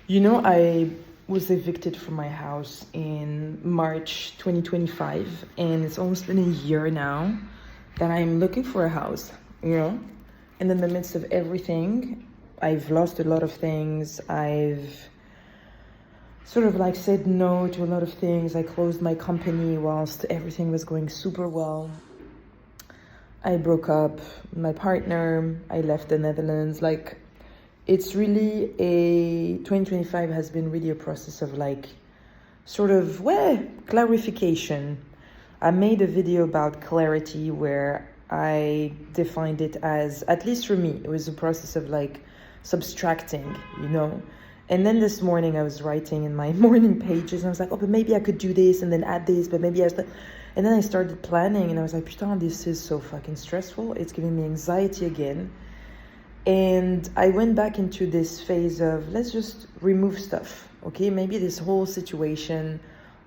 I was evicted from my house in March 2025, and it's almost been a year now that I'm looking for a house, And in the midst of everything, I've lost a lot of things. I've sort of like said no to a lot of things. I closed my company whilst everything was going super well. I broke up with my partner. I left the Netherlands. It's really 2025 has been really a process of clarification. I made a video about clarity where I defined it as, at least for me, it was a process of subtracting, And then this morning I was writing in my morning pages and I was like, oh, but maybe I could do this and then add this, but maybe and then I started planning and I was like, putain, this is so fucking stressful. It's giving me anxiety again. And I went back into this phase of let's just remove stuff, okay? Maybe this whole situation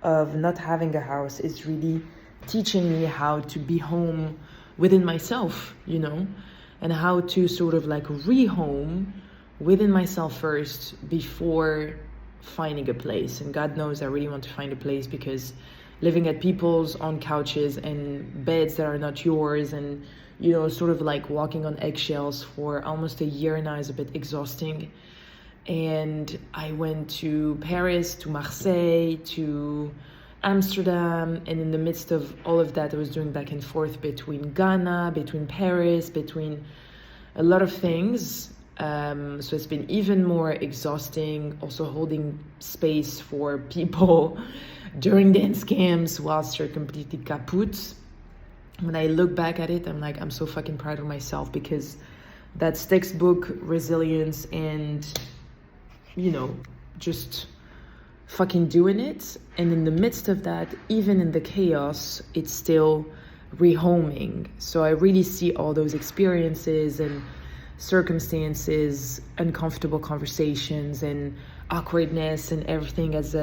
of not having a house is really teaching me how to be home within myself, and how to sort of rehome within myself first before finding a place. And God knows I really want to find a place, because living at people's on couches and beds that are not yours and sort of walking on eggshells for almost a year now is a bit exhausting. And I went to Paris, to Marseille, to Amsterdam, and in the midst of all of that, I was doing back and forth between Ghana, between Paris, between a lot of things. So it's been even more exhausting, also holding space for people during dance camps whilst you're completely kaput. When I look back at it, I'm so fucking proud of myself, because that's textbook resilience and, just fucking doing it. And in the midst of that, even in the chaos, it's still rehoming. So I really see all those experiences and circumstances, uncomfortable conversations and awkwardness and everything as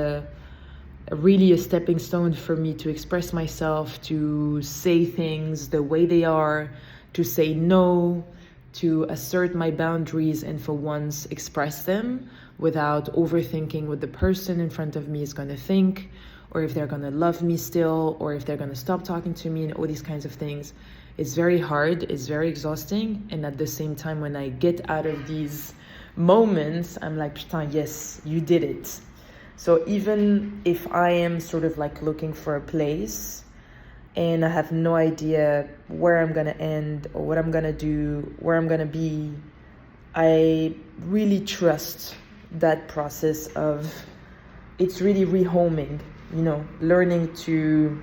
really a stepping stone for me to express myself, to say things the way they are, to say no, to assert my boundaries and for once express them without overthinking what the person in front of me is going to think, or if they're going to love me still, or if they're going to stop talking to me, and all these kinds of things. It's very hard, it's very exhausting, and at the same time, when I get out of these moments, I'm like, putain, yes, you did it. So even if I am sort of looking for a place and I have no idea where I'm going to end or what I'm going to do, where I'm going to be, I really trust that process of, it's really rehoming, learning to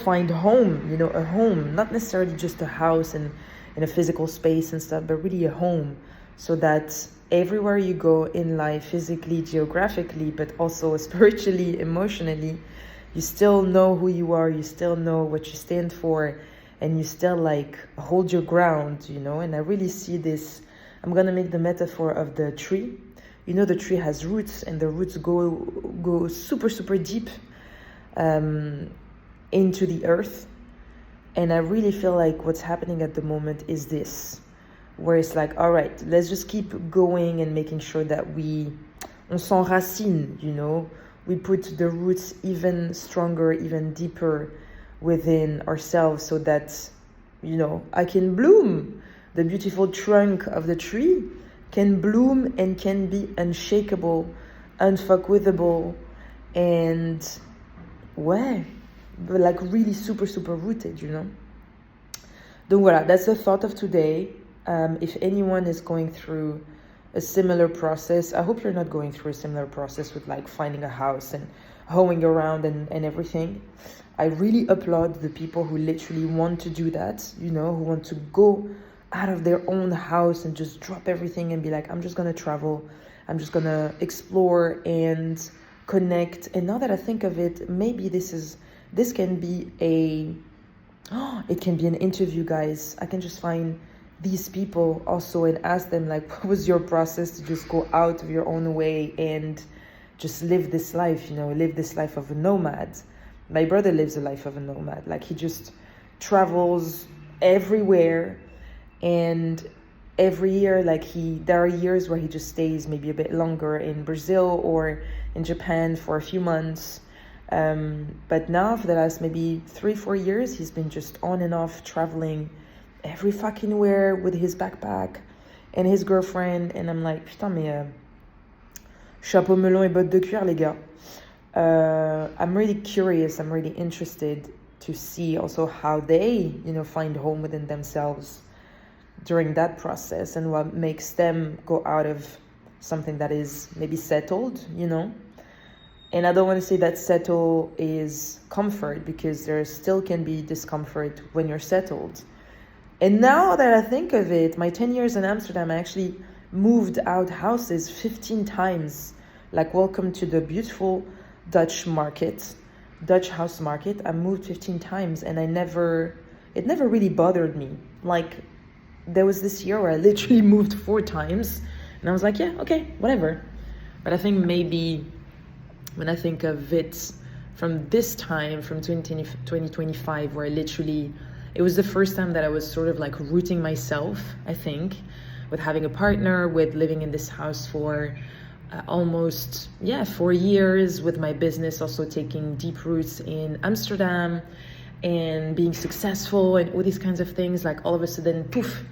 find home, a home, not necessarily just a house and in a physical space and stuff, but really a home, so that everywhere you go in life, physically, geographically, but also spiritually, emotionally, you still know who you are, you still know what you stand for, and you still hold your ground, And I really see this, I'm gonna make the metaphor of the tree. The tree has roots, and the roots go super, super deep into the earth. And I really feel like what's happening at the moment is this, where it's all right, let's just keep going and making sure that on s'enracine, we put the roots even stronger, even deeper within ourselves, so that, I can bloom. The beautiful trunk of the tree can bloom and can be unshakable, unfuckwithable, and but really super, super rooted, Donc voilà, that's the thought of today. If anyone is going through a similar process, I hope you're not going through a similar process with finding a house and hoeing around and everything. I really applaud the people who literally want to do that, who want to go out of their own house and just drop everything and be I'm just going to travel. I'm just going to explore and connect. And now that I think of it, maybe this can be it can be an interview, guys. I can just find these people also and ask them what was your process to just go out of your own way and just live this life, live this life of a nomad. My brother lives a life of a nomad. He just travels everywhere, and every year, like there are years where he just stays maybe a bit longer in Brazil or in Japan for a few months. But now for the last maybe 3-4 years, he's been just on and off traveling every fucking where with his backpack and his girlfriend. And I'm like, putain, mais chapeau melon et bottes de cuir, les gars. I'm really curious, I'm really interested to see also how they, find home within themselves during that process, and what makes them go out of something that is maybe settled, And I don't want to say that settle is comfort, because there still can be discomfort when you're settled. And now that I think of it, my 10 years in Amsterdam, I actually moved out houses 15 times. Like, welcome to the beautiful Dutch house market. I moved 15 times, and it never really bothered me. Like, there was this year where I literally moved 4 times, and I was like, yeah, okay, whatever. But I think maybe when I think of it from this time, from 2025, where it was the first time that I was sort of like rooting myself, I think, with having a partner, with living in this house for almost 4 years, with my business also taking deep roots in Amsterdam and being successful and all these kinds of things. Like, all of a sudden, poof,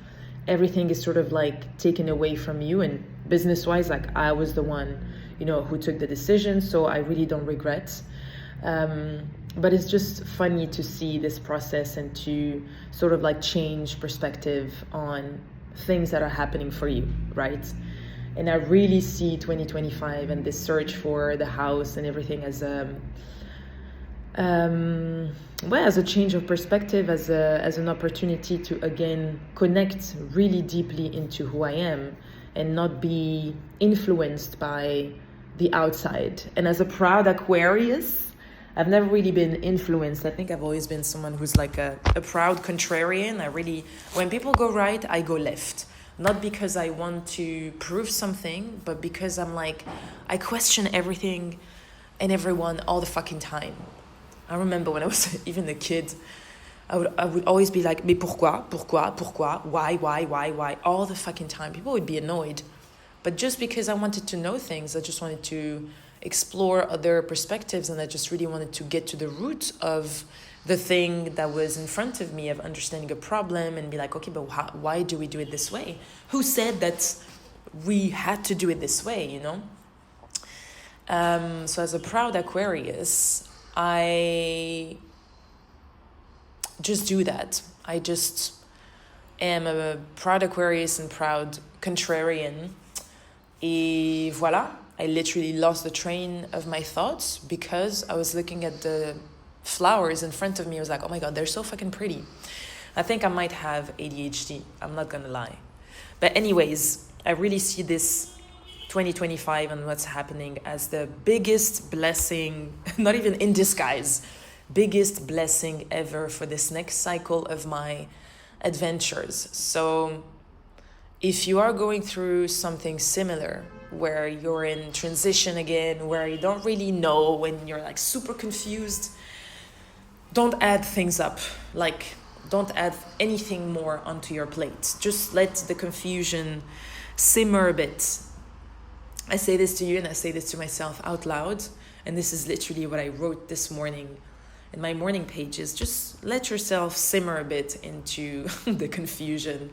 everything is sort of like taken away from you. And business-wise, like, I was the one, who took the decision, so I really don't regret. But it's just funny to see this process and to sort of like change perspective on things that are happening for you, right? And I really see 2025 and this search for the house and everything as a change of perspective, as an opportunity to again connect really deeply into who I am and not be influenced by the outside. And as a proud Aquarius, I've never really been influenced. I think I've always been someone who's like a proud contrarian. When people go right, I go left. Not because I want to prove something, but because I'm like, I question everything and everyone all the fucking time. I remember when I was even a kid, I would always be like, mais pourquoi, why, all the fucking time. People would be annoyed. But just because I wanted to know things, I just wanted to explore other perspectives, and I just really wanted to get to the root of the thing that was in front of me, of understanding a problem, and be like, okay, but why do we do it this way? Who said that we had to do it this way, So as a proud Aquarius, I just do that. I just am a proud Aquarius and proud contrarian. Et voilà, I literally lost the train of my thoughts because I was looking at the flowers in front of me. I was like, oh my God, they're so fucking pretty. I think I might have ADHD. I'm not gonna lie. But anyways, I really see this 2025 and what's happening as the biggest blessing, not even in disguise, biggest blessing ever for this next cycle of my adventures. So if you are going through something similar, where you're in transition again, where you don't really know, when you're like super confused, don't add things up. Like, don't add anything more onto your plate. Just let the confusion simmer a bit. I say this to you and I say this to myself out loud. And this is literally what I wrote this morning in my morning pages. Just let yourself simmer a bit into the confusion.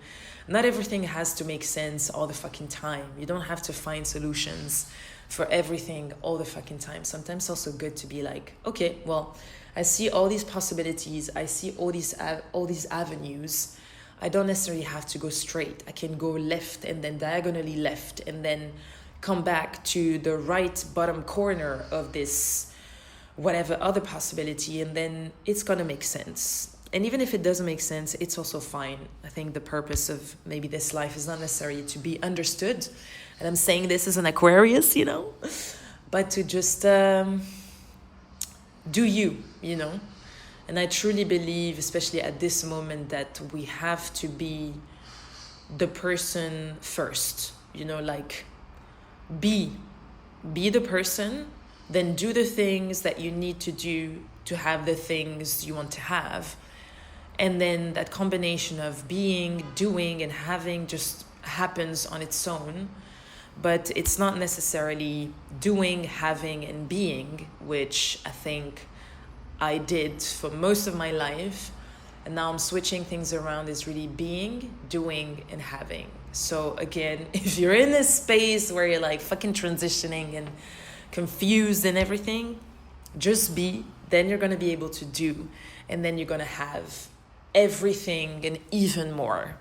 Not everything has to make sense all the fucking time. You don't have to find solutions for everything all the fucking time. Sometimes it's also good to be like, okay, well, I see all these possibilities. I see all these avenues. I don't necessarily have to go straight. I can go left and then diagonally left and then come back to the right bottom corner of this whatever other possibility, and then it's gonna make sense. And even if it doesn't make sense, it's also fine. I think the purpose of maybe this life is not necessarily to be understood. And I'm saying this as an Aquarius, but to just do you, And I truly believe, especially at this moment, that we have to be the person first, like be the person, then do the things that you need to do to have the things you want to have. And then that combination of being, doing, and having just happens on its own, but it's not necessarily doing, having, and being, which I think I did for most of my life. And now I'm switching things around. It's really being, doing, and having. So again, if you're in this space where you're like fucking transitioning and confused and everything, just be. Then you're going to be able to do. And then you're going to have everything and even more.